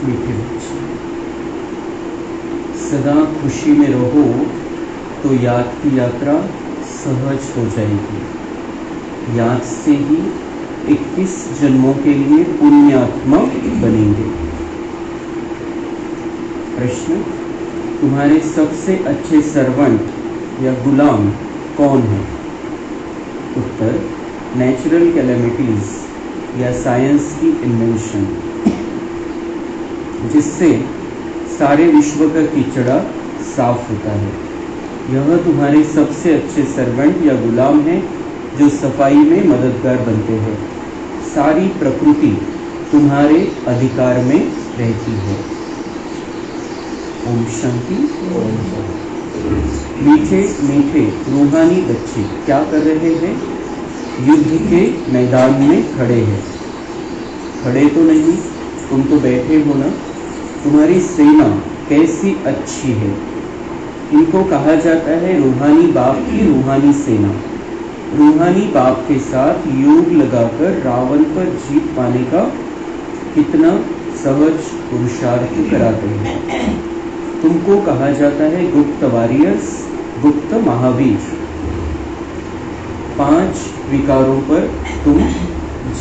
मीठे बच्चे, सदा खुशी में रहो तो याद की यात्रा सहज हो जाएगी। याद से ही 21 जन्मों के लिए पुण्यात्मा बनेंगे। प्रश्न, तुम्हारे सबसे अच्छे सर्वेंट या गुलाम कौन है? उत्तर, नेचुरल कैलेमिटीज या साइंस की इन्वेंशन, जिससे सारे विश्व का कीचड़ा साफ होता है। यह तुम्हारे सबसे अच्छे सर्वेंट या गुलाम हैं जो सफाई में मददगार बनते हैं। सारी प्रकृति तुम्हारे अधिकार में रहती है। ओम शांति। मीठे मीठे रूहानी बच्चे क्या कर रहे हैं? युद्ध के मैदान में खड़े हैं। खड़े तो नहीं, तुम तो बैठे हो ना। तुम्हारी सेना कैसी अच्छी है। इनको कहा जाता है रूहानी बाप की रूहानी सेना। रूहानी बाप के साथ योग लगाकर रावण पर जीत पाने का कितना सहज पुरुषार्थ कराते हैं। तुमको कहा जाता है गुप्त वॉरियर्स, गुप्त महावीर। 5 विकारों पर तुम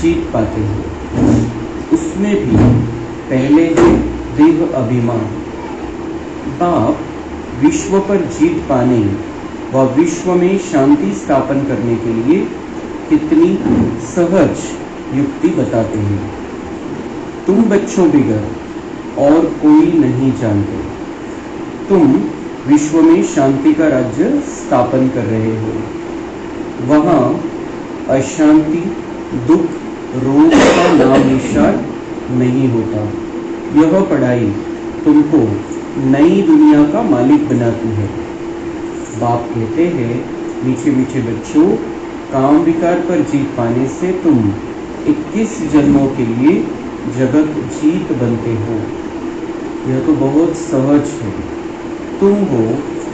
जीत पाते हो। उसमें भी पहले है देह अभिमान। बाप विश्व पर जीत पाने व विश्व में शांति स्थापन करने के लिए कितनी सहज युक्ति बताते हैं। तुम बच्चों बिगर और कोई नहीं जानते। तुम विश्व में शांति का राज्य स्थापन कर रहे हो। वहां अशांति, दुख, रोग का नाम निशान नहीं होता। यह पढ़ाई तुमको नई दुनिया का मालिक बनाती है। बाप कहते हैं, मीठे मीठे बच्चों, काम विकार पर जीत पाने से तुम 21 जन्मों के लिए जगत जीत बनते हो। यह तो बहुत सहज है। तुम हो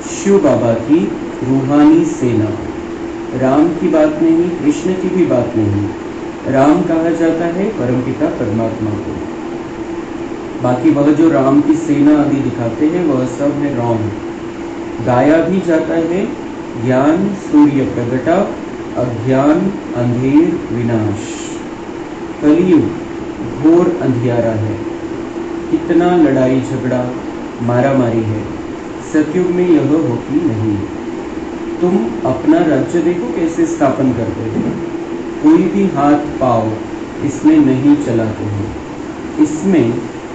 शिव बाबा की रूहानी सेना। राम की बात नहीं, कृष्ण की भी बात नहीं। राम कहा जाता है परमपिता परमात्मा को। बाकी वह जो राम की सेना आदि दिखाते हैं वह सब है रॉन्ग। गाया भी जाता है ज्ञान सूर्य प्रगटा, अज्ञान अंधेर विनाश। कलयुग घोर अंधियारा है। कितना लड़ाई झगड़ा मारा मारी है। सतयुग में यह होती नहीं। तुम अपना राज्य देखो कैसे स्थापन करते हो। कोई भी हाथ पाव इसमें नहीं चलाते हो। इसमें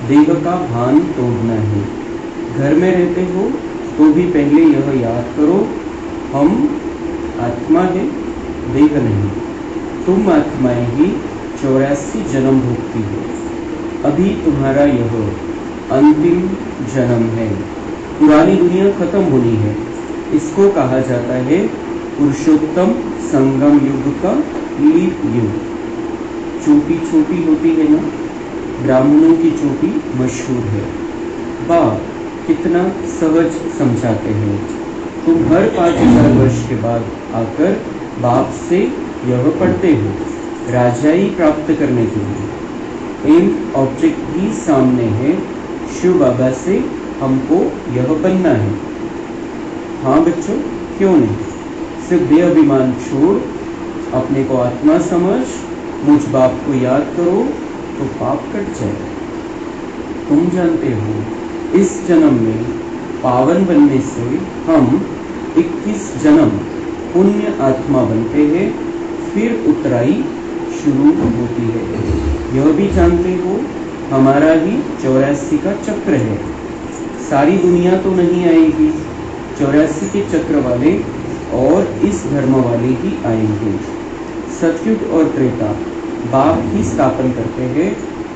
देह का भान तोड़ना है। घर में रहते हो तो भी पहले यह याद करो, हम आत्मा है, देह नहीं। तुम आत्माएं ही 84 जन्म भोगती हो। अभी तुम्हारा यह अंतिम जन्म है। पुरानी दुनिया खत्म होनी है। इसको कहा जाता है पुरुषोत्तम संगम युग का लीप युग। चोटी छोटी होती है ना, ब्राह्मणों की चोटी मशहूर है। बाप कितना सहज समझाते हैं। तुम हर 5000 वर्ष के बाद आकर बाप से यह पढ़ते हो, राजाई प्राप्त करने के लिए। एम ऑब्जेक्ट भी सामने है। शिव बाबा से हमको यह बनना है। हाँ बच्चों, क्यों नहीं। सिर्फ देह अभिमान छोड़ अपने को आत्मा समझ, मुझ बाप को याद करो तो पाप कट जाए। तुम जानते हो इस जन्म में पावन बनने से हम 21 जन्म पुण्य आत्मा बनते हैं। फिर उतराई शुरू होती है। यह भी जानते हो हमारा ही 84 का चक्र है। सारी दुनिया तो नहीं आएगी। 84 के चक्र वाले और इस धर्म वाले ही आएंगे। सतयुग और त्रेता बाप ही स्थापन करते हैं,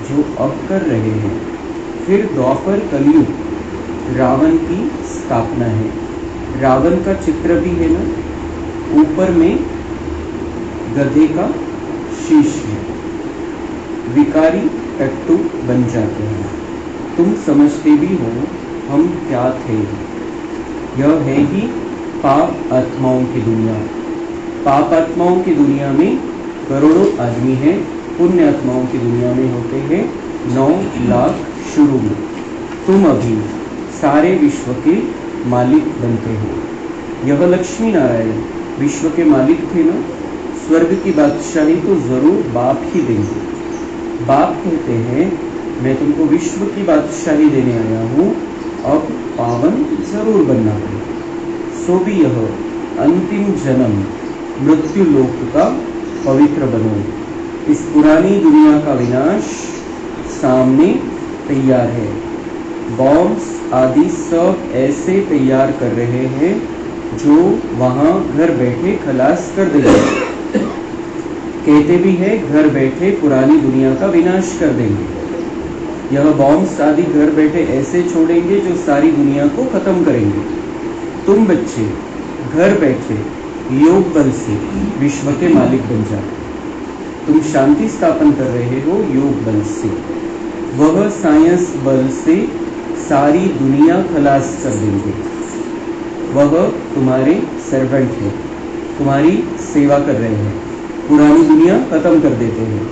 जो अब कर रहे हैं। फिर द्वापर कलयुग रावण की स्थापना है। रावण का चित्र भी है ना, ऊपर में गधे का शीश है। विकारी टट्टू बन जाते हैं। तुम समझते भी हो हम क्या थे। यह है ही पाप आत्माओं की दुनिया। पाप आत्माओं की दुनिया में करोड़ों आदमी हैं। पुण्य आत्माओं की दुनिया में होते हैं 9 लाख शुरू में तुम अभी सारे विश्व के मालिक बनते हो। यह लक्ष्मी नारायण विश्व के मालिक थे ना, स्वर्ग की बादशाही तो जरूर बाप ही देंगे। बाप कहते हैं मैं तुमको विश्व की बादशाही देने आया हूँ, अब पावन जरूर बनना है। सो भी यह अंतिम जन्म मृत्यु लोक का पवित्र बनो। इस पुरानी दुनिया का विनाश सामने तैयार है। बॉम्ब्स आदि सब ऐसे तैयार कर रहे हैं जो वहां घर बैठे खलास कर देंगे। कहते भी है घर बैठे पुरानी दुनिया का विनाश कर देंगे। यह बॉम्ब्स आदि घर बैठे ऐसे छोड़ेंगे जो सारी दुनिया को खत्म करेंगे। तुम बच्चे घर बैठे योग बल से विश्व के मालिक बन जाओ। तुम शांति स्थापन कर रहे हो योग बल से, वह साइंस बल से सारी दुनिया खलास कर देंगे। वह तुम्हारे सर्वेंट है, तुम्हारी सेवा कर रहे हैं, पुरानी दुनिया खत्म कर देते हैं।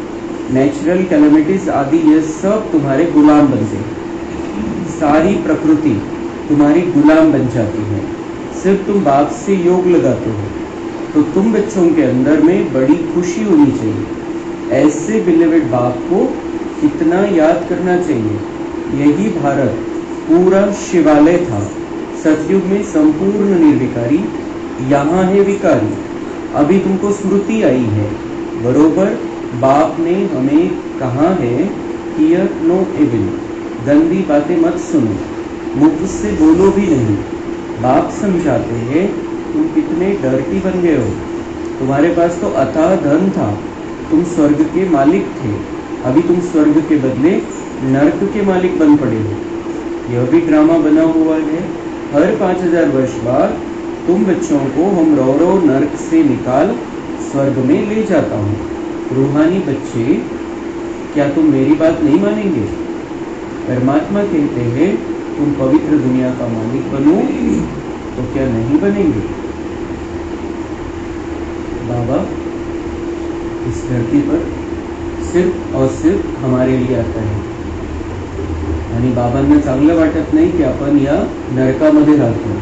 नेचुरल कैलेमिटीज आदि ये सब तुम्हारे गुलाम बनते हैं। सारी प्रकृति तुम्हारी गुलाम बन जाती है। सिर्फ तुम बाप से योग लगाते हो तो तुम बच्चों के अंदर में बड़ी खुशी होनी चाहिए। ऐसे बिलीवेड बाप को कितना याद करना चाहिए। यही भारत पूरा शिवालय था। सतयुग में संपूर्ण निर्विकारी, यहाँ है विकारी। अभी तुमको स्मृति आई है, बरोबर बाप ने हमें कहा है कि यह नो एविल, गंदी बातें मत सुनो, मुख से बोलो भी नहीं। बाप समझाते हैं तुम कितने डर्टी बन गए हो। तुम्हारे पास तो अथाह धन था, तुम स्वर्ग के मालिक थे, अभी तुम स्वर्ग के बदले नर्क के मालिक बन पड़े हो। यह भी ड्रामा बना हुआ है। हर 5000 वर्ष बाद तुम बच्चों को हम रो नर्क से निकाल स्वर्ग में ले जाता हूँ। रूहानी बच्चे, क्या तुम मेरी बात नहीं मानेंगे? परमात्मा कहते हैं तुम पवित्र दुनिया का मालिक बनो, तो क्या नहीं बनेंगे? बाबा इस धरती पर सिर्फ और सिर्फ हमारे लिए आता है आणि बाबांना चांगलं वाटत नाही की आपण या नरकामध्ये राहतोय,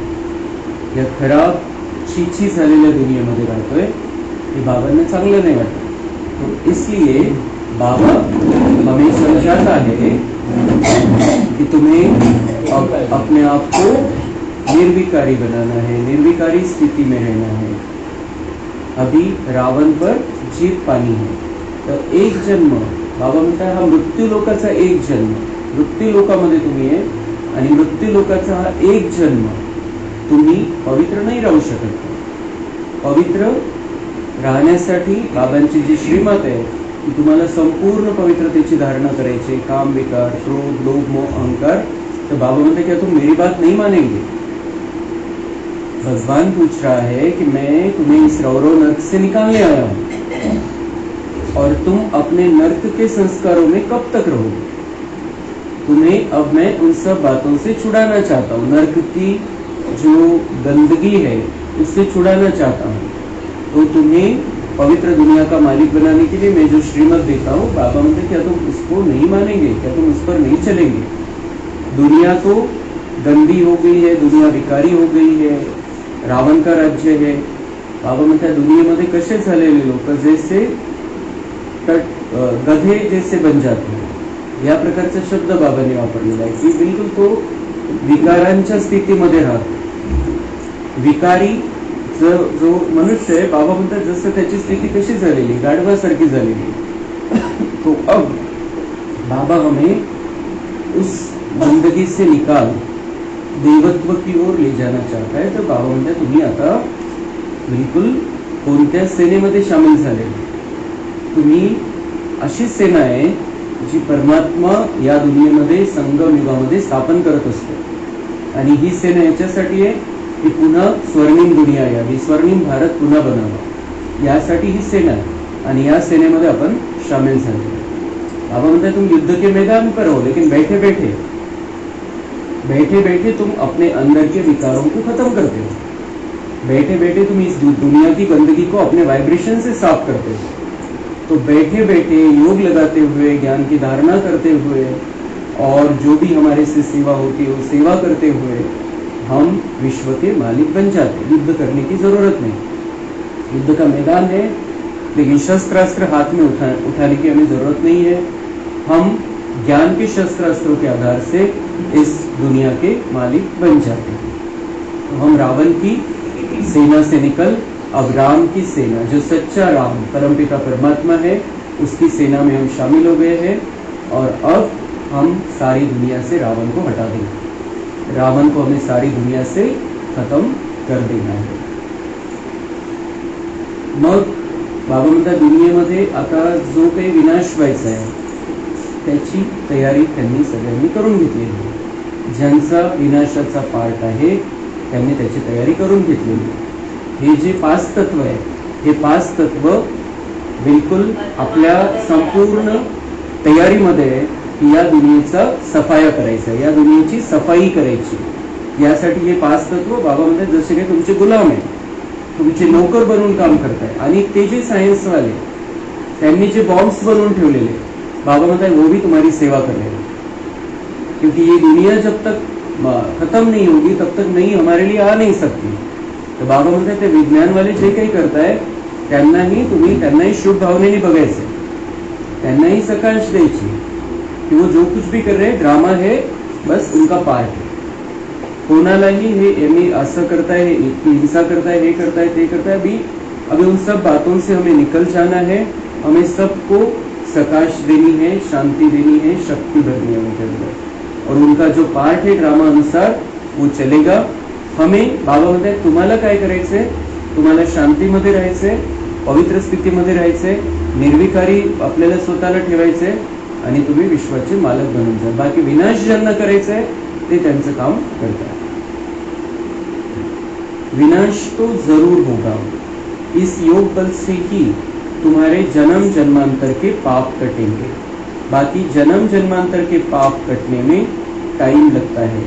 या खराब चीची झालेल्या दुनियेमध्ये राहतोय। हे बाबांना चांगलं नाही वाटत। तो इसलिए बाबा हमें समझाता है कि तुम्हें अपने आप को निर्विकारी बनाना है, निर्विकारी स्थिति में रहना है। अभी रावण पर जीत पानी है, तो एक जन्म बाबा म्हणतात हा मृत्यू लोकाचा एक जन्म, मृत्यू लोकामध्ये तुम्ही आहे आणि मृत्यू लोकाचा हा एक जन्म तुम्ही पवित्र नाही राहू शकत। पवित्र राहण्यासाठी बाबांची जी श्रीमत आहे की तुम्हाला संपूर्ण पवित्रतेची धारणा करायची, काम विकार क्रोध लोभ मोह अहंकार। तो बाबा म्हणते क्या तुम मेरी बात नहीं मानेंगे? भगवान पूछ रहा है कि मैं तुम्हें इस रौरव नर्क से निकालने आया हूं और तुम अपने नर्क के संस्कारों में कब तक रहोगे? तुम्हें अब मैं उन सब बातों से छुड़ाना चाहता हूँ। नर्क की जो गंदगी है उससे छुड़ाना चाहता हूँ। तो तुम्हें पवित्र दुनिया का मालिक बनाने के लिए मैं जो श्रीमत देता हूँ, बाबा म्हणते क्या तुम उसको नहीं मानेंगे? क्या तुम उस पर नहीं चलेंगे? दुनिया तो गंदी हो गई है, दुनिया विकारी हो गई है, रावण का राज्य है। बाबा म्हणतात दुनियेमध्ये कसे झालेले लोक जैसे गधे जैसे बन जाते हैं, या प्रकारचा शब्द बाबांनी वापरलेला आहे की बिलकुल तो विकारांच्या स्थितीमध्ये राहतो। विकारी जो मनुष्य है, बाबा म्हणतात जसं त्याची स्थिती कशी झालेली, गाढवासारखी झालेली। तो अब बाबा हमें उस गंदगी से निकाल देवत्व की ओर ले जाना चाहता है। तो बाबा म्हणतात तुम्ही आता बिलकुल कोणत्या सेनेमध्ये सामील झाले? तुम्ही अशी सेना आहे जी परमात्मा या दुनियेमध्ये संगम युगामध्ये स्थापन करत असतो आणि ही सेना याच्यासाठी आहे की पुन्हा स्वर्णिम दुनिया यावी, स्वर्णिम भारत पुन्हा बनावा, यासाठी ही सेना आहे आणि या सेनेमध्ये आपण शामिल झाले। बाबा म्हणतात तुम युद्ध के मैदान पर हो, लेकिन बैठे बैठे बैठे बैठे तुम अपने अंदर के विकारों को खत्म करते हो। बैठे बैठे तुम इस दुनिया की गंदगी को अपने वाइब्रेशन से साफ करते हो। तो बैठे बैठे योग लगाते हुए, ज्ञान की धारणा करते हुए और जो भी हमारे से सेवा होती है वो सेवा करते हुए हम विश्व के मालिक बन जाते। युद्ध करने की जरूरत नहीं, युद्ध का मैदान है लेकिन शस्त्र अस्त्र हाथ में उठाने की हमें जरूरत नहीं है। हम ज्ञान के शस्त्र अस्त्रों के आधार से इस दुनिया के मालिक बन जाते हैं। तो हम रावण की सेना से निकल अब राम की सेना, जो सच्चा राम परमपिता परमात्मा है, उसकी सेना में हम शामिल हो गए हैं। और अब हम सारी दुनिया से रावण को हटा देंगे। रावण को हमें सारी दुनिया से खत्म कर देना है। मग बाबा म्हणतात दुनियेमध्ये आता जो काही विनाश व्हायचा आहे त्याची तयारी त्यांनी सगळ्यांनी करून घेतलेली आहे। ज्यांचा विनाशाचा पार्ट आहे त्यांनी त्याची तयारी करून घेतलेली आहे। हे जे 5 तत्व आहे, हे 5 तत्व बिलकुल आपल्या संपूर्ण तयारीमध्ये आहे की या दुनियेचा सफाया करायचा, या दुनियेची सफाई करायची। यासाठी हे 5 तत्व बाबा म्हणतात जसे काही तुमचे गुलाम आहे, तुमचे नोकर बनून काम करताय। आणि ते जे सायन्स वाले त्यांनी जे बॉम्ब्स बनवून ठेवलेले, बाबा म्हणतात वो भी तुम्हारी सेवा करेगा, क्योंकि ये दुनिया जब तक खत्म नहीं होगी तब तक नहीं हमारे लिए आ नहीं सकती। तर बाबा म्हणतात ते विज्ञान वाले जे काही करताय त्यांनाही शुभ भावनेने बघायचे, त्यांनाही सकाश द्यायची कि वो जो कुछ भी कर रहे हैं ड्रामा है, बस उनका पार्ट है। कोणालाही हे यानी असं करताय, हिंसा करताय, हे करताय, ते करताय, अभी उन सब बातों से हमें निकल जाना है। हमें सबको सकाश देनी है, शांति देनी है, शक्ति भरनी है उनके अंदर। और उनका जो पार्ट है ड्रामा अनुसार वो चलेगा। हमें बाबा म्हणतात तुम्हाला काय करायचंय, तुम्हाला शांतीमध्ये राहायचंय, पवित्र स्थितीमध्ये राहायचंय, निर्विकारी आपल्याला स्वतःला ठेवायचंय आणि तुम्ही विश्वाचे मालक बनून जा। बाकी विनाश ज्यांना करायचंय ते त्यांचं काम करतात। विनाश तो जरूर होगा, इस योग बल से ही तुम्हारे जन्म जन्मांतर के पाप कटेंगे। बाकी जन्म जन्मांतर के पाप कटने में टाइम लगता है।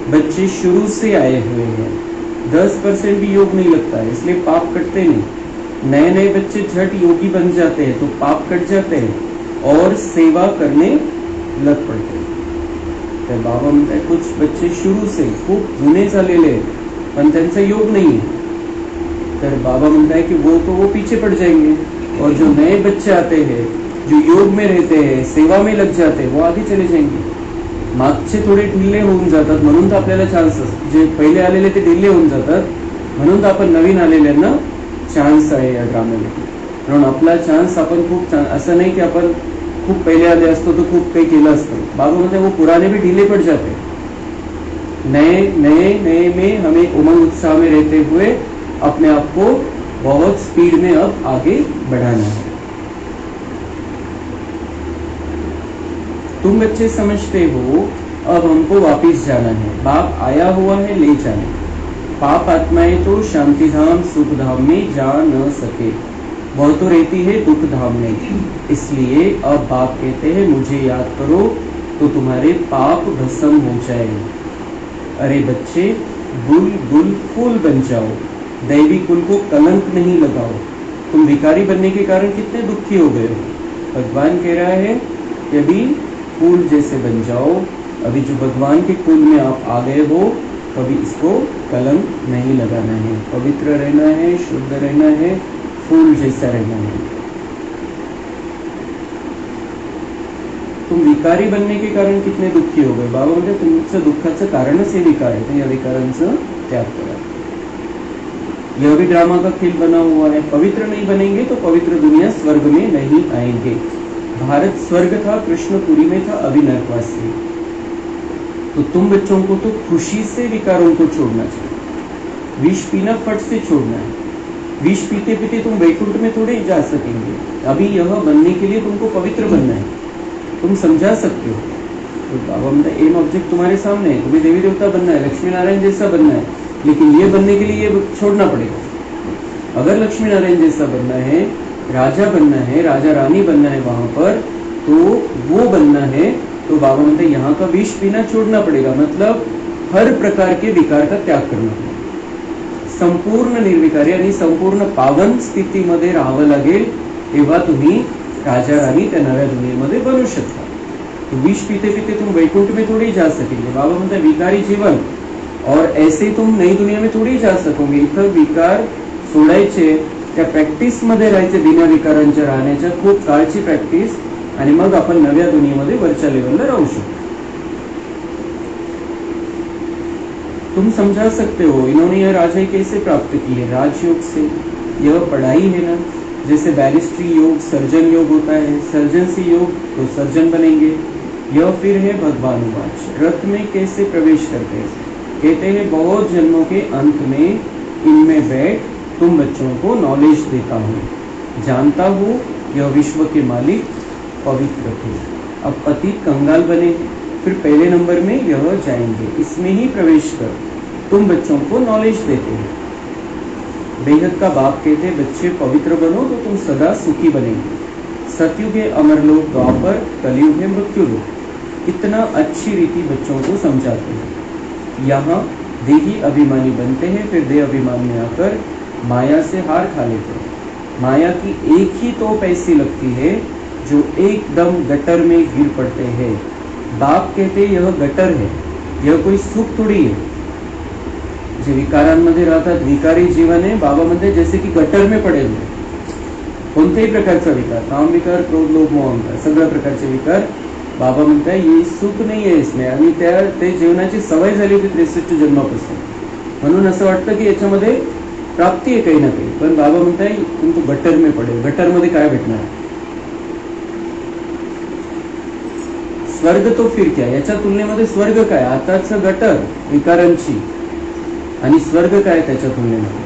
बच्चे शुरू से आए हुए हैं, 10% भी योग नहीं लगता है, इसलिए पाप कटते नहीं। नए नए बच्चे झट योगी बन जाते हैं तो पाप कट जाते हैं और सेवा करने लग पड़ते हैं। तर बाबा म्हणताय कुछ बच्चे शुरू से खूप जुने झालेले पण त्यांचा योग नहीं है, तर बाबा म्हणताय कि वो पीछे पड़ जाएंगे। और जो नए बच्चे आते हैं, जो योग में रहते हैं, सेवा में लग जाते हैं, वो आगे चले जाएंगे। मागचे थोडे ढिल्ले होऊन जातात म्हणून तर आपल्याला चान्स, जे पहिले आलेले ते ढिल्ले होऊन जातात म्हणून तर आपण नवीन आलेल्यांना चान्स आहे या ड्राम्यामध्ये। म्हणून आपला चान्स आपण खूप असं नाही की आपण खूप पहिले आले असतो तो खूप काही केलं असतं। बाबा म्हणते वो पुराने भी ढीले पड़ जाते, नए नए नए में हमें उमंग उत्साह में रहते हुए अपने आप को बहुत स्पीड में अब आगे बढ़ाना है। तुम बच्चे समझते हो अब हमको वापिस जाना है, बाप आया हुआ है ले जाने। पाप आत्माएं तो शांति धाम सुख धाम में जा न सके, वह तो रहती है दुख धाम में। इसलिए अब बाप कहते हैं मुझे याद करो तो तुम्हारे पाप भस्म हो जाए। अरे बच्चे गुल गुल फूल बन जाओ, दैवी कुल को कलंक नहीं लगाओ। तुम भिखारी बनने के कारण कितने दुखी हो गए हो। भगवान कह रहा है कि अभी फूल जैसे बन जाओ। अभी जो भगवान के कुल में आप आ गए हो कभी इसको कलंक नहीं लगाना है, पवित्र रहना है, शुद्ध रहना है, फूल जैसा रहना है। तुम विकारी बनने के कारण कितने दुखी हो गए। बाबा म्हणजे तुमचं दुःखाचं कारणच हे विकार आहे, तर या विकारांचं त्याग करा। यह भी ड्रामा का खेल बना हुआ है। पवित्र नहीं बनेंगे तो पवित्र दुनिया स्वर्ग में नहीं आएंगे। भारत स्वर्ग था, कृष्णपुरी में था, अभी नरकवासी। तो तुम बच्चों को तो खुशी से विकारों को छोड़ना चाहिए। विष पीना फट से छोड़ना है। विष पीते पीते तुम वैकुंठ में थोड़े जा सकेंगे। अभी यह बनने के लिए तुमको पवित्र बनना है। तुम समझा सकते हो तो बाबा मतलब एम ऑब्जेक्ट तुम्हारे सामने है, तुम्हें देवी देवता बनना है, लक्ष्मी नारायण जैसा बनना है, लेकिन ये बनने के लिए ये छोड़ना पड़ेगा। अगर लक्ष्मी नारायण जैसा बनना है, राजा बनना है, राजा रानी बनना है वहां पर, तो वो बनना है तो बाबा म्हणते यहाँ का विष पीना छोड़ना पड़ेगा। मतलब हर प्रकार के विकार का त्याग करना पड़ेगा। संपूर्ण निर्विकारी आणि संपूर्ण पावन स्थितीमध्ये राहावं लागेल, तेव्हा तुम्ही राजा राणी त्या नव्या दुनियेमध्ये बनू शकता। तो विष पीते पीते तुम वैकुंठ में थोड़ी जा सकेंगे। बाबा म्हणतात विकारी जीवन और ऐसे तुम नई दुनिया में थोडी जा सकोगे। इथं विकार सोडायचे, त्या प्रॅक्टिस मध्ये राहायचे, बिना विकारांच्या राहण्याच्या खूप काळची प्रॅक्टिस, आणि मग आपण नव्या दुनियेमध्ये वरच्या लेवलला राहू शकतो। तुम समझा सकते हो इन्होंने यह राजयोग कैसे प्राप्त की है? राजयोग से। यह पढ़ाई है ना, जैसे बैरिस्ट्री योग सर्जन योग होता है, सर्जन से योग तो सर्जन बनेंगे। यह फिर है भगवान वाच। रथ में कैसे प्रवेश करते हैं? कहते हैं बहुत जन्मों के अंत में इनमें बैठ तुम बच्चों को नॉलेज देता हूँ, जानता हूँ यह विश्व के मालिक पवित्र थे। अब पति कंगाल बने, फिर पहले नंबर में यह जाएंगे, इसमें ही प्रवेश कर, तुम बच्चों को नॉलेज देते हैं। बेहद का बाप कहते हैं बच्चे पवित्र बनो तो तुम सदा सुखी बनेंगे। सतयुग है अमरलोक, द्वापर, कलयुग है मृत्युलोक। इतना अच्छी रीति बच्चों को समझाते हैं। यहाँ देही अभिमानी बनते हैं, फिर देह अभिमान में आकर माया से हार खा लेते हैं। माया की एक ही तोप ऐसी लगती है जो एकदम गटर में गिर पड़ते हैं। बाप कहते यह गटर है, यह कोई सुख थोडी है। जे विकारांमध्ये राहतात, विकारी जीवन आहे, बाबा म्हणते जैसे की गटर में पडे हुए। कोणत्याही प्रकारचा विकार, काम विकार, क्रोध, लोभ, मोह, अहंकार, सगळ्या प्रकारचे विकार, बाबा म्हणताय ये सुख नाही आहे इसमें, आणि ते जीवनाची सवय झाली होती 63 जन्मापासून, म्हणून असं वाटतं की याच्यामध्ये प्राप्ती आहे काही ना काही। पण बाबा म्हणताय तुम तो गटर में पडे। गटर मध्ये काय भेटणार? स्वर्ग तो फिर क्या? याच्या तुलनेमध्ये स्वर्ग काय? आताचं गटर विकारांची, आणि स्वर्ग काय त्याच्या तुलनेमध्ये?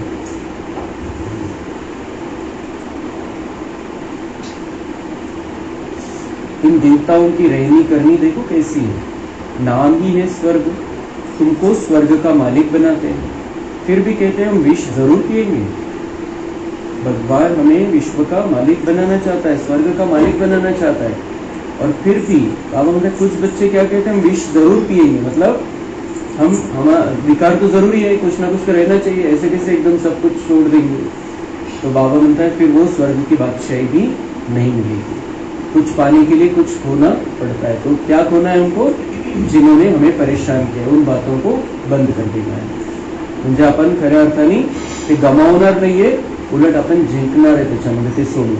इन देवताओं की रहनी करनी देखो कैसी है। नाम ही है स्वर्ग, तुमको स्वर्ग का मालिक बनाते हैं, फिर भी कहते हैं हम विष जरूर पिएंगे। भगवान हमें विश्व का मालिक बनाना चाहता है, स्वर्ग का मालिक बनाना चाहता है, और फिर भी बाबा मतलब कुछ बच्चे क्या कहते हैं हम विष जरूर पिएंगे, मतलब हमारा विकार तो जरूरी है, कुछ ना कुछ तो रहना चाहिए, ऐसे कैसे एकदम सब कुछ छोड़ देंगे? तो बाबा म्हणता है फिर वो स्वर्ग की बादशाही भी नहीं मिलेगी। कुछ पाने के लिए कुछ खोना पड़ता है, तो क्या खोना है हमको? जिन्होंने हमें परेशान किया उन बातों को बंद कर देना है। म्हणजे आपण खऱ्या अर्थाने ते गमावणार नाहीये, उलट आपण जिंकणार आहे त्याच्यामध्ये ते सोडून।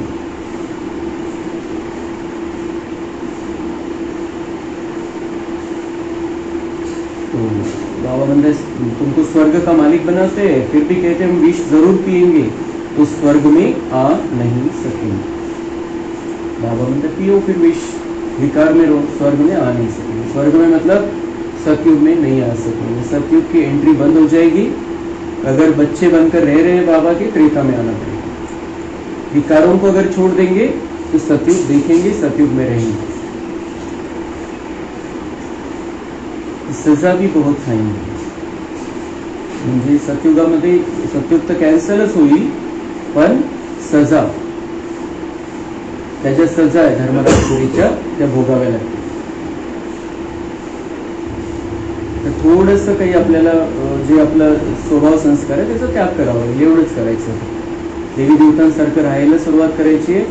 तो बाबा म्हणते तुमको स्वर्ग का मालिक बनाते हैं, फिर भी कहते हैं हम विष जरूर पिएंगे तो स्वर्ग में आ नहीं सकेंगे। बाबा म्हणते पियो फिर विष, विकार में रहो, स्वर्ग में आ नहीं सकेंगे। स्वर्ग में मतलब सतयुग में नहीं आ सकेंगे, सतयुग की एंट्री बंद हो जाएगी। अगर बच्चे बनकर रह रहे हैं बाबा के, त्रेता में आना पड़ेगा। विकारों को अगर छोड़ देंगे तो सतयुग देखेंगे, सतयुग में रहेंगे। सजा भी बहुत खाएंगे, म्हणजे सतयुगामध्ये सतयुग तर कॅन्सलच होईल, पण सजा, त्याच्या सजा आहे धर्मराजपुरीच्या, त्या भोगाव्या लागतील। तर थोडंसं काही आपल्याला जे आपला स्वभाव संस्कार आहे त्याचा त्याग करावा लागेल, एवढंच करायचं। देवी देवतांसारखं राहायला सुरुवात करायची है,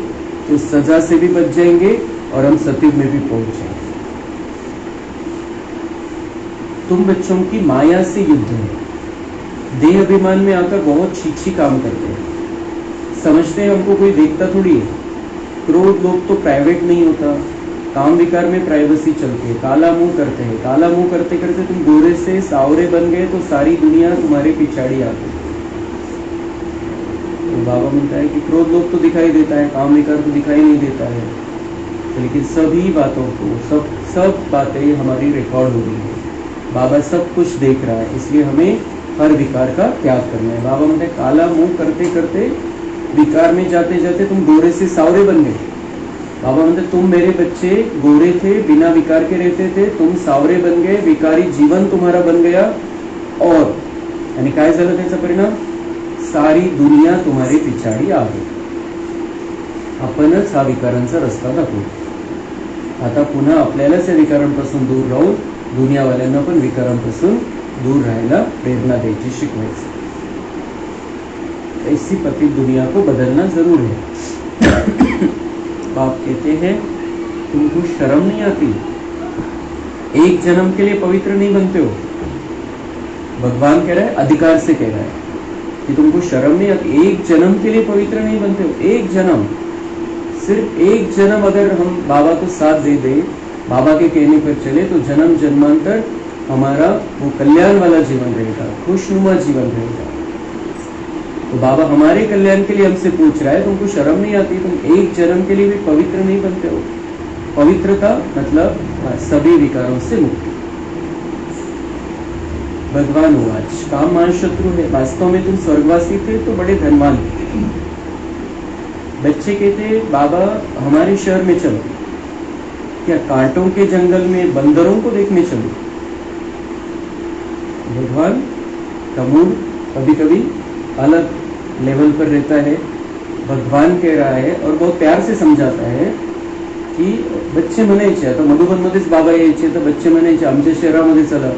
तो सजा से भी बच जाएंगे और हम सतयुग में भी पहुंच जाएंगे। तुम बच्चों की माया से युद्ध है। देह अभिमान में आकर बहुत छीछी काम करते हैं, समझते हैं हमको कोई देखता थोड़ी है। क्रोध लोग तो प्राइवेट नहीं होता, काम विकार में प्राइवेसी चलती है। काला मुंह करते हैं, काला मुंह करते करते तुम गोरे से सावरे बन गए तो सारी दुनिया तुम्हारे पिछाड़ी आ गई। तो बाबा म्हणता है कि क्रोध लोग तो दिखाई देता है, काम विकार तो दिखाई नहीं देता है, लेकिन सभी बातों को सब बातें हमारी रिकॉर्ड हो रही है। बाबा सब कुछ देख रहा है, इसलिए हमें हर विकार का त्याग करना है। बाबा म्हणते काला मुंह करते करते विकार में जाते जाते तुम गोरे से सावरे बन गए। बाबा म्हणते तुम मेरे बच्चे गोरे थे, बिना विकार के रहते थे, तुम सावरे बन गए, विकारी जीवन तुम्हारा बन गया, और आणि काय झालं त्याचा परिणाम? सारी दुनिया तुम्हारी पिछाडी आ गई। आपणच हा विकारांचा रस्ता दाखवू। आता पुन्हा आपल्यालाच या विकारांपासून दूर राहून दुनियावाल्यांना पण विकारांपासून दूर राहायला प्रेरणा द्यायची, शिकवायची। ऐसी पतित दुनिया को बदलना जरूर है। बाप कहते हैं तुमको शर्म नहीं आती? एक जन्म के लिए पवित्र नहीं बनते हो। भगवान कह रहा है, अधिकार से कह रहा है कि तुमको शर्म नहीं आती, एक जन्म के लिए पवित्र नहीं बनते हो। एक जन्म, सिर्फ एक जन्म अगर हम बाबा को साथ दे दे, बाबा के कहने पर चले, तो जन्म जन्मांतर हमारा वो कल्याण वाला जीवन रहेगा, खुशनुमा जीवन रहेगा। तो बाबा हमारे कल्याण के लिए हमसे पूछ रहा है, तुमको शर्म नहीं आती, तुम एक जन्म के लिए भी पवित्र नहीं बनते हो। पवित्रता मतलब सभी विकारों से मुक्ति। भगवान उवाच, काम मान शत्रु है, वास्तव में तुम स्वर्गवासी थे तो बड़े धनवान थे। बच्चे कहते, बाबा हमारे शहर में चलो, क्या कांटों के जंगल में बंदरों को देखने चलो। भगवान का मूड कभी कभी अलग लेवल पर रहता है। भगवान कह रहा है और बहुत प्यार से समझाता है की बच्चे म्हणायचे, आता मधुबनमध्येच बाबा यायचे तर बच्चे म्हणायचे आमच्या शहरामध्ये चला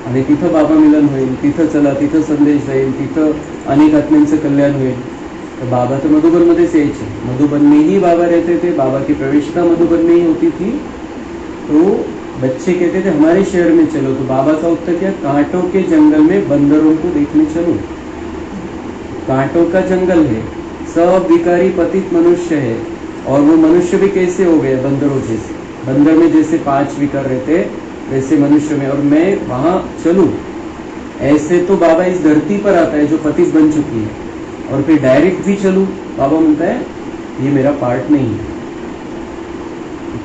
आणि तिथं बाबा मिलन होईल, तिथं चला, तिथं संदेश जाईल, तिथं अनेक आत्म्यांचं कल्याण होईल। तो बाबा तो मधुबनमध्येच यायचे, मधुबन में ही बाबा रहते थे, बाबा की प्रवेशता मधुबन में ही होती थी। तो बच्चे कहते थे हमारे शहर में चलो, तो बाबा का उत्तर क्या, कांटों के जंगल में बंदरों को देखने चलो। कांटों का जंगल है, सब विकारी पतित मनुष्य है, और वो मनुष्य भी कैसे हो गए, बंदरों जैसे। बंदर में जैसे 5 विकार रहते वैसे मनुष्य में, और मैं वहां चलूं, ऐसे तो बाबा इस धरती पर आता है जो पतित बन चुकी है, और फिर डायरेक्ट भी चलूं, बाबा म्हणता है ये मेरा पार्ट नहीं है।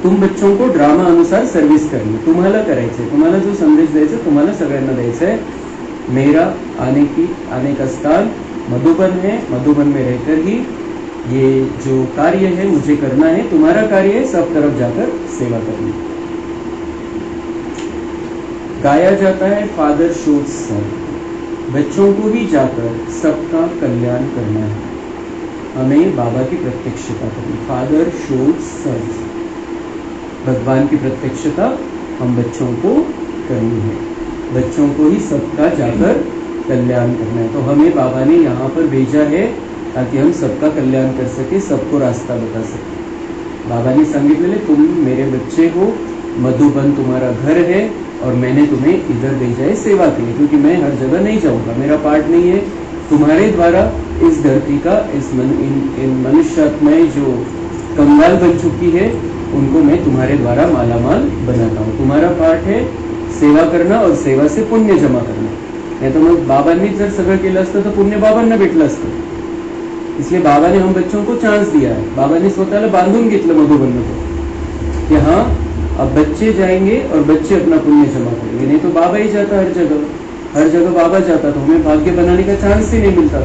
तुम बच्चों को ड्रामा अनुसार सर्विस करनी, तुम्हाला करायचंय, तुम्हाला जो संदेश द्यायचा तुम्हाला सगळ्यांना द्यायचा है। मेरा आने का स्थान मधुबन है, मधुबन में रहकर ही ये जो कार्य है मुझे करना है, तुम्हारा कार्य है सब तरफ जाकर सेवा करनी। गाया जाता है फादर शोज सन, बच्चों को भी जाकर सबका कल्याण करना है, हमें बाबा की प्रत्यक्षता करनी। फादर शोज सन, भगवान की प्रत्यक्षता हम बच्चों को करनी है, बच्चों को ही सबका जाकर कल्याण करना है। तो हमें बाबा ने यहाँ पर भेजा है ताकि हम सबका कल्याण कर सके, सबको रास्ता बता सके। बाबा ने सांगितलेले, तुम मेरे बच्चे हो, मधुबन तुम्हारा घर है, और मैंने तुम्हें इधर भेजा है सेवा के लिए, क्योंकि मैं हर जगह नहीं जाऊंगा, मेरा पार्ट नहीं है। तुम्हारे द्वारा इस धरती का इन मनुष्य आत्माएं जो कंगाल बन चुकी है, उनको मैं तुम्हारे द्वारा मालामाल बनाता हूँ। तुम्हारा पार्ट है सेवा करना, और सेवा से पुण्य जमा करना। नाही तर मग बाबांनी जर सगळं केलं असतं तर पुण्य बाबांना भेटलं असतं। इसलिए बाबा ने हम बच्चों को चांस दिया है। बाबा ने स्वतःला बांधून घेतलं मधुबन को कि हाँ अब बच्चे जाएंगे और बच्चे अपना पुण्य जमा करेंगे, नहीं तो बाबा ही जाता हर जगह बाबा जाता, तो हमें भाग्य बनाने का चांस ही नहीं मिलता।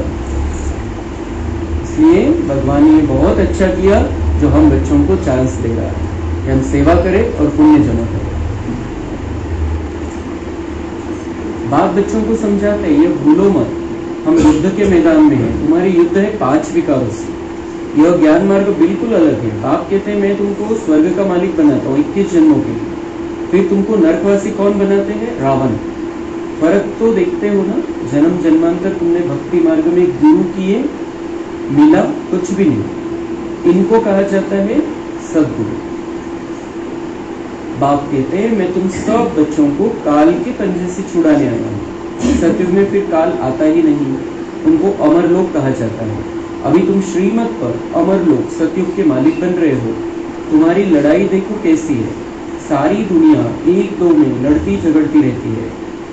इसलिए भगवान ने बहुत अच्छा किया जो हम बच्चों को चांस दे रहा है कि हम सेवा करें और पुण्य जमा करें। बाप बच्चों को समझाते हैं, ये भूलो मत, हम युद्ध के मैदान में हैं, तुम्हारी युद्ध है 5 विकारों से। यह ज्ञान मार्ग बिल्कुल अलग है। बाप कहते हैं मैं तुमको स्वर्ग का मालिक बनाता हूँ 21 जन्मों के लिए, फिर तुमको नरकवासी कौन बनाते हैं, रावण। फर्क तो देखते हो ना, जन्म जन्मांतर तुमने भक्ति मार्ग में गुरु किए, मिला कुछ भी नहीं। इनको कहा जाता है सद्गुरु। बाप कहते हैं मैं तुम सब बच्चों को काल के पंजे से छुड़ाने आया हूँ। सतयुग में फिर काल आता ही नहीं, उनको अमर लोक कहा जाता है। अभी तुम श्रीमत पर अमर लोक सतयुग के मालिक बन रहे हो। तुम्हारी लड़ाई देखो कैसी है, सारी दुनिया 1-2 में लड़ती झगड़ती रहती है।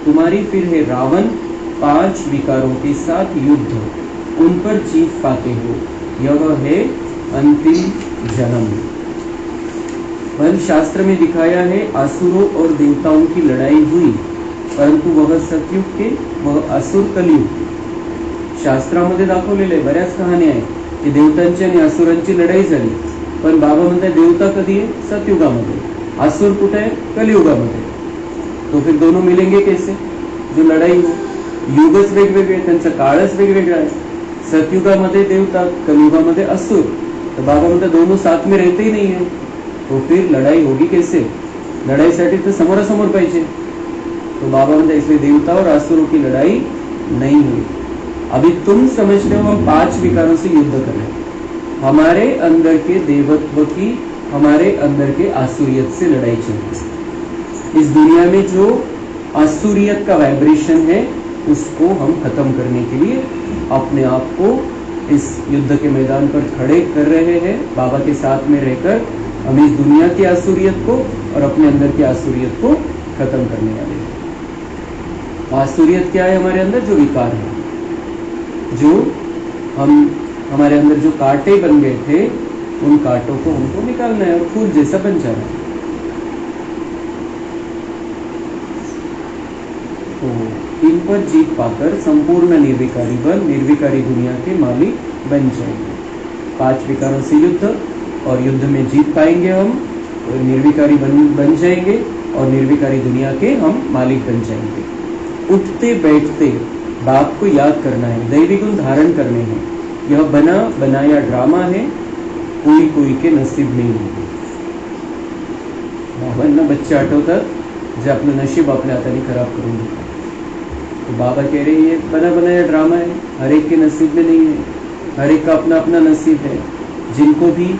तुम्हारी फिर है रावण, 5 विकारों के साथ युद्ध, उन पर जीत पाते हो, यह है अंतिम जन्म। बल शास्त्र में दिखाया है असुरों और देवताओं की लड़ाई हुई, परंतु वह सतयुग के, वह असुर कलियुग। शास्त्रामध्ये दाखवलेले बऱ्याच कहाण्या आहेत की देवतांची आणि असुरांची लढाई झाली, पण बाबा म्हणतात देवता कधी आहे, सतयुगामध्ये, असुर कुठे आहे, कलियुगामध्ये। तो फिर दोनों मिलेंगे कैसे, जो लड़ाई हो, युगच वेगवेगळे, त्यांचा काळच वेगवेगळा आहे। सतयुगामध्ये देवता, कलियुगामध्ये असुर, तो बाबा म्हणतात दोनों साथ में रहते ही नहीं है, तो फिर लड़ाई होगी कैसे, लड़ाईसाठी तर समोरासमोर पाहिजे। तो बाबा म्हणतात इसलिए देवता और असुरों की लड़ाई नहीं हुई। अभी तुम समझते हो हम 5 विकारों से युद्ध कर रहे हैं, हमारे अंदर के देवत्व की, हमारे अंदर के आसुरियत से लड़ाई चल रही है। इस दुनिया में जो असुरियत का वाइब्रेशन है उसको हम खत्म करने के लिए अपने आप को इस युद्ध के मैदान पर खड़े कर रहे हैं। बाबा के साथ में रहकर हम इस दुनिया की असुरियत को और अपने अंदर की असुरियत को खत्म करने वाले हैं। असुरियत क्या है? हमारे अंदर जो विकार है, जो हमारे अंदर जो कांटे बन गए थे, उन कांटों को हमको निकालना है और फूल जैसा बन जाना है। तो इन पर जीत पाकर संपूर्ण निर्विकारी बन निर्विकारी दुनिया के मालिक बन जाएंगे। 5 विकारों से युद्ध, और युद्ध में जीत पाएंगे हम, और निर्विकारी बन जाएंगे और निर्विकारी दुनिया के हम मालिक बन जाएंगे। उठते बैठते बाप को याद करना है, दैवी गुण धारण करने हैं। यह बना बनाया ड्रामा है, कोई कोई के नसीब नहीं है। बाबांना बच्चे आठवतात जे आपलं नशीब आपल्या हाताने खराब करून देतात। तो बाबा कह रहे हैं ये बना बनाया ड्रामा है, हर एक के नसीब में नहीं है, हर एक का अपना अपना नसीब है। जिनको भी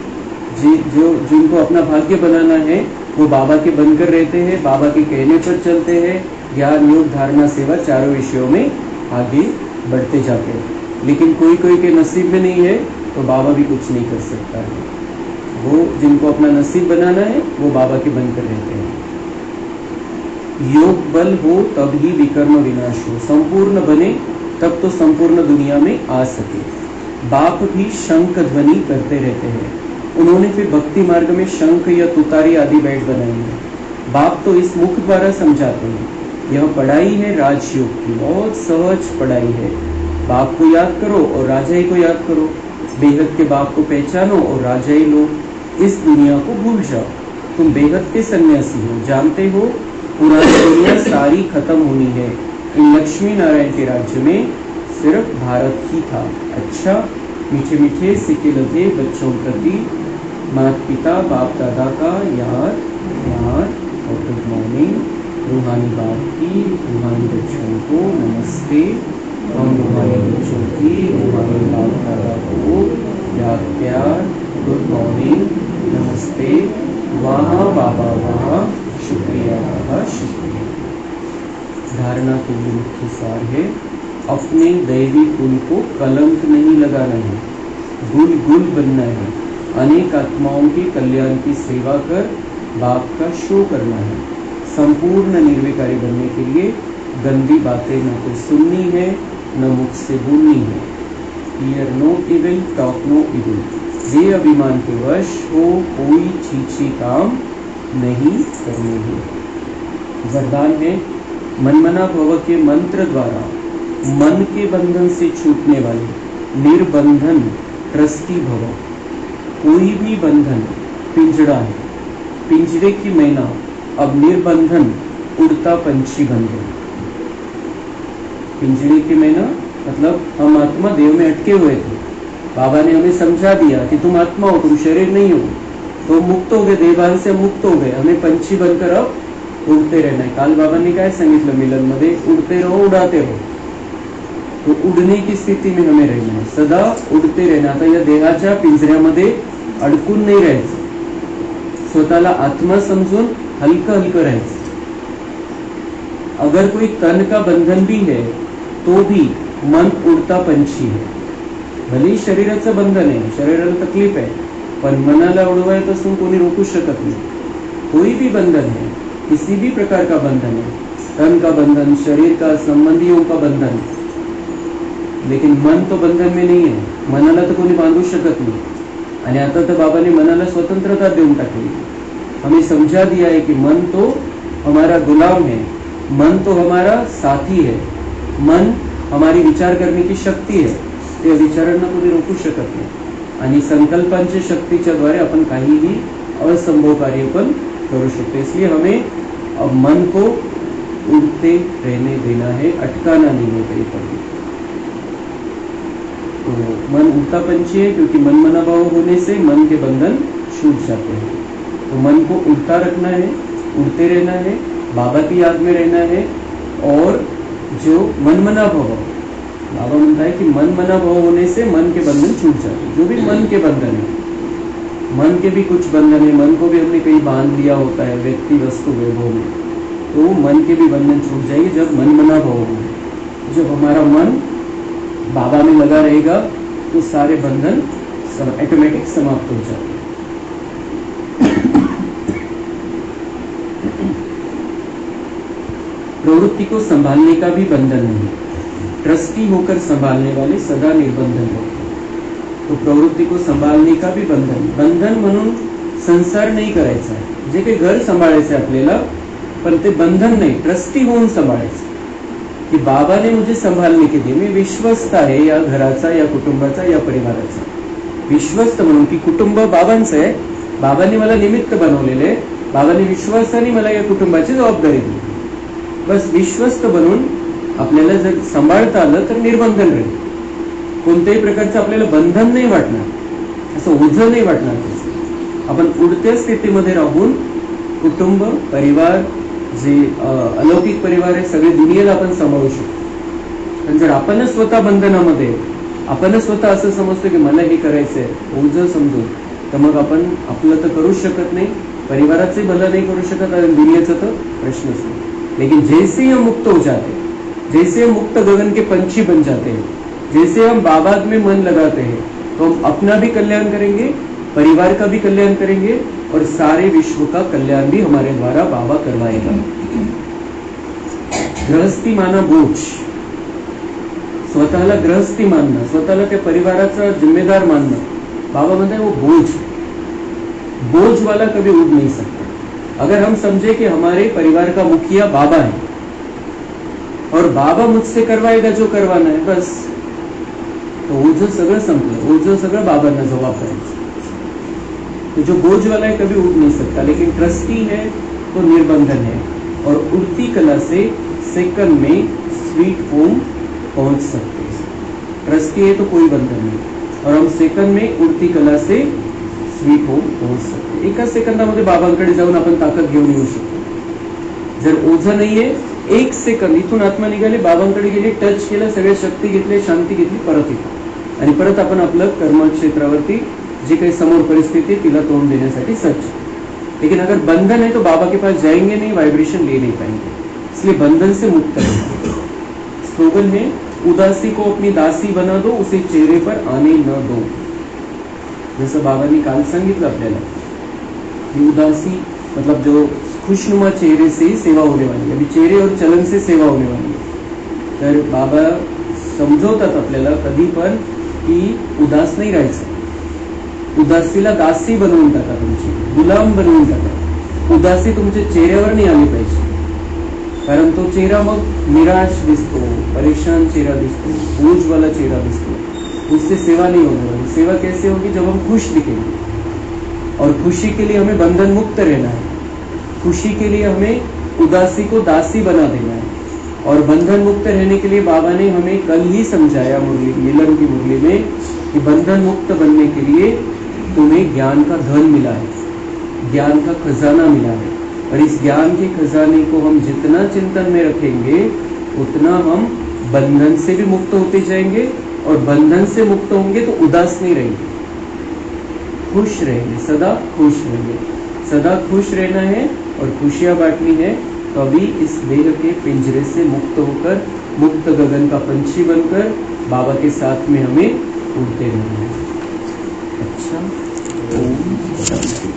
जिनको अपना भाग्य बनाना है वो बाबा के बनकर रहते हैं, बाबा के कहने पर चलते हैं, ज्ञान योग धारणा सेवा चारों विषयों में आगे बढ़ते जाते हैं। लेकिन कोई कोई के नसीब में नहीं है तो बाबा भी कुछ नहीं कर सकता है। वो जिनको अपना नसीब बनाना है वो बाबा के बनकर रहते हैं। योग बल हो तब ही विकर्म विनाश हो, संपूर्ण बने तब तो संपूर्ण दुनिया में आ सके। बाप भी शंख ध्वनि करते रहते हैं, उन्होंने फिर भक्ति मार्ग में शंख या तुतारी आदि बैठ बनाई है। बाप तो इस मुख द्वारा समझाते हैं। यह पढ़ाई है राजयोग की, बहुत सहज पढ़ाई है। बाप को याद करो और राजाई को याद करो, बेहद के बाप को पहचानो और राजाई लो। इस दुनिया को भूल जाओ, तुम बेहद के सन्यासी हो, जानते हो पुरानी दुनिया सारी खत्म होनी है। इन लक्ष्मी नारायण के राज्य में सिर्फ भारत ही था। अच्छा, मीठे मीठे सिक्के लगे बच्चों प्रति माता पिता बाप दादा का याद और गुड मॉर्निंग। रूहानी बाप की, रूहानी बच्चों को नमस्ते। हम रूहानी बच्चों की, रूहानी बाप दादा को याद प्यार, गुड मॉर्निंग, नमस्ते। वहाँ बाबा वहाँ, शुक्रिया बाबा शुक्रिया। धारणा के लिए मुख्य सार है, अपने दैवी कुल को कलंक नहीं लगाना है, गुल गुल बनना है। अनेक आत्माओं के कल्याण की सेवा कर बाप का शो करना है। संपूर्ण निर्विकारी बनने के लिए गंदी बातें न तो सुननी है न मुख से बोलनी है। Hear no evil, talk no evil. ये अभिमान के वश हो कोई छीछी काम नहीं करने है। वरदान है, मनमना भव के मंत्र द्वारा मन के बंधन से छूटने वाले निर्बंधन ट्रस्टी भव। कोई भी बंधन पिंजड़ा है, पिंजरे की मैना अब निर्बंधन उड़ता पंछी बन गए। पिंजरे की मैना मतलब हम आत्मा देह में अटके हुए थे। बाबा ने हमें समझा दिया कि तुम आत्मा हो, तुम शरीर नहीं हो। तो मुक्त हो गए, देहभान से मुक्त हो गए। हमें पंछी बनकर अब उड़ते रहना है। काल बाबा ने काय सांगितलं मिलन मध्ये, उड़ते रहो उड़ाते रहो। तो उडणे की स्थिती में हमें रहना है, सदा उडते रहना। आता या देहाच्या पिंजऱ्यामध्ये अडकून नाही राहायचं, स्वतःला आत्मा समजून हलकं हलकं राहायचं। अगर कोई तन का बंधन भी है तो भी मन उड़ता पंछी है। भले शरीराचं बंधन आहे, शरीराला तकलीफ आहे, पण मनाला उडवायचं असून कोणी रोकू शकत नाही। कोई भी बंधन है, किसी भी प्रकार का बंधन है, तन का बंधन, शरीर का, संबंधियों का बंधन, लेकिन मन तो बंधन में नहीं है। मनाला तो कोणी बांधू शकत नाही। आणि आता तर बाबाने मनाला स्वतंत्रता देऊन टाकली। हमें समझा दिया है कि मन तो हमारा गुलाम है, मन तो हमारा साथी है, मन हमारी विचार करने की शक्ती है। ते विचारांना कोणी रोकू शकत नाही। आणि संकल्पांच्या शक्तीच्या द्वारे आपण काहीही असंभव कार्य पण करू शकते। इसलिए हमें अब मन को उड़ते रहने देना है, अटकाना नहीं है कहीं पर भी। तो मन उड़ता पंछी है क्योंकि मनमना भाव होने से मन के बंधन छूट जाते हैं। तो मन को उड़ता रखना है, उड़ते रहना है, बाबा की याद में रहना है। और जो मनमना भाव, बाबा म्हणता है कि मनमना भाव होने से मन के बंधन छूट जाते हैं। जो भी मन के बंधन है, मन के भी कुछ बंधन है, मन को भी हमने कहीं बांध लिया होता है व्यक्ति वस्तु वैभव में, तो मन के भी बंधन छूट जाएंगे। जब मन मना भाव होगा, जब हमारा मन बाबा में लगा रहेगा तो सारे बंधन ऑटोमेटिक समाप्त हो जाते हैं। प्रवृत्ति को संभालने का भी बंधन नहीं, ट्रस्टी होकर संभालने वाले सदा निर्बंधन होते हैं। तो प्रवृत्ती को संभाळणे का भी बंधन म्हणून संसार नाही करायचा आहे। जे काही घर सांभाळायचं आपल्याला, पण ते बंधन नाही, ट्रस्टी होऊन सांभाळायचं की बाबाने मुझे संभालने के लिए, मी विश्वस्त आहे या घराचा, या कुटुंबाचा, या परिवाराचा। विश्वस्त म्हणून की कुटुंब बाबांचं आहे, बाबांनी मला निमित्त बनवलेले आहे, बाबांनी विश्वासाने मला या कुटुंबाची जबाबदारी दिली। बस विश्वस्त बनून आपल्याला जर सांभाळता आलं तर निर्बंधन राहील। कोणत्याही प्रकारचं आपल्याला बंधन नाही वाटणार, असं ओझं नाही वाटणार। आपण उडत्या स्थितीमध्ये राहून कुटुंब, परिवार, जे अलौकिक परिवार आहे, सगळे दुनियेला आपण सांभाळू शकतो। पण जर आपण स्वतः बंधनामध्ये, आपण स्वतः असं समजतो की मला हे करायचंय, ओझं समजून, तर मग आपण आपलं तर करूच शकत नाही, परिवाराचे भलं नाही करू शकत आणि दुनियेचा तर प्रश्नच नाही। लेकिन जैसे हम मुक्त हो जाते हैं, जैसे हम मुक्त गगन के पंछी बन जाते हैं, जैसे हम बाबा में मन लगाते हैं, तो हम अपना भी कल्याण करेंगे, परिवार का भी कल्याण करेंगे और सारे विश्व का कल्याण भी हमारे द्वारा बाबा करवाएगा। गृहस्थी माना बोझ, स्वतःला गृहस्थी मानणं, स्वतःला त्या परिवाराचा जिम्मेदार मानणं, बाबा म्हणते वो बोझ वाला कभी उड़ नहीं सकता। अगर हम समझे कि हमारे परिवार का मुखिया बाबा है और बाबा मुझसे करवाएगा जो करवाना है, बस तो ओझं सगळं संपलं, ओझं सगळं बाबांना जबाबदार है। तो जो बोझ वाला है कभी उड़ नहीं सकता, लेकिन ट्रस्टी है तो निर्बंधन है और उड़ती कला से सेकंड में स्वीट होम पहुंच सकते हैं। ट्रस्टी है तो कोई बंधन नहीं और हम सेकंड में उड़ती कला से स्वीट होम पहुंच सकते। एका सेकंदामध्ये बाबांकडे जाऊन आपण ताकद घेऊन येऊ शकतो। जर ओझं नाहीये, एक सेकंद इथून आत्मा निघाले, बाबांकडे गेले, टच केलं, सगळ्या शक्ती घेतली, शांती घेतली, परत येतो आणि परत आपण आपलं कर्मक्षेत्रावरती जी काही समोर परिस्थिती तिला तोंड देण्यासाठी सज्ज। लेकिन अगर बंधन है तो बाबा के पास जाएंगे नहीं, वाइब्रेशन ले नहीं पाएंगे, इसलिए बंधन से मुक्त रहेंगे। स्लोगन है, उदासी को अपनी दासी बना दो, उसे चेहरे पर आने न दो। जसं बाबांनी काल सांगितलं आपल्याला कि उदासी मतलब जो खुशनुमा चेहरे से ही सेवा होने वाली है, अभी चेहरे और चलन से सेवा होने वाली है। तर बाबा समजवतात आपल्याला कधी पण की उदास नाही राहायचं, उदासीला दासी बनवून टाका, तुमची गुलाम बनवून टाका। उदासी तुमच्या चेहऱ्यावर नहीं आली पाहिजे, कारण तो चेहरा मग निराश दिसतो, परेशान चेहरा दिसतो, बोझ वाला चेहरा दिसतो, उससे सेवा नहीं होने वाली। सेवा कैसे होगी? जब हम खुश दिखेंगे, और खुशी के लिए हमें बंधन मुक्त रहना है, खुशी के लिए हमें उदासी को दासी बना देना है। और बंधन मुक्त रहने के लिए बाबा ने हमें कल ही समझाया मुरली, मिलन की मुरली में, कि बंधन मुक्त बनने के लिए तुम्हें ज्ञान का धन मिला है, ज्ञान का खजाना मिला है, और इस ज्ञान के खजाने को हम जितना चिंतन में रखेंगे उतना हम बंधन से भी मुक्त होते जाएंगे, और बंधन से मुक्त होंगे तो उदास नहीं रहेंगे, खुश रहेंगे, सदा खुश रहेंगे। सदा खुश रहना है और खुशियां बांटनी है, तो अभी इस देह के पिंजरे से मुक्त होकर, मुक्त गगन का पंछी बनकर बाबा के साथ में हमें उड़ते रहना है। अच्छा, ओम शांति।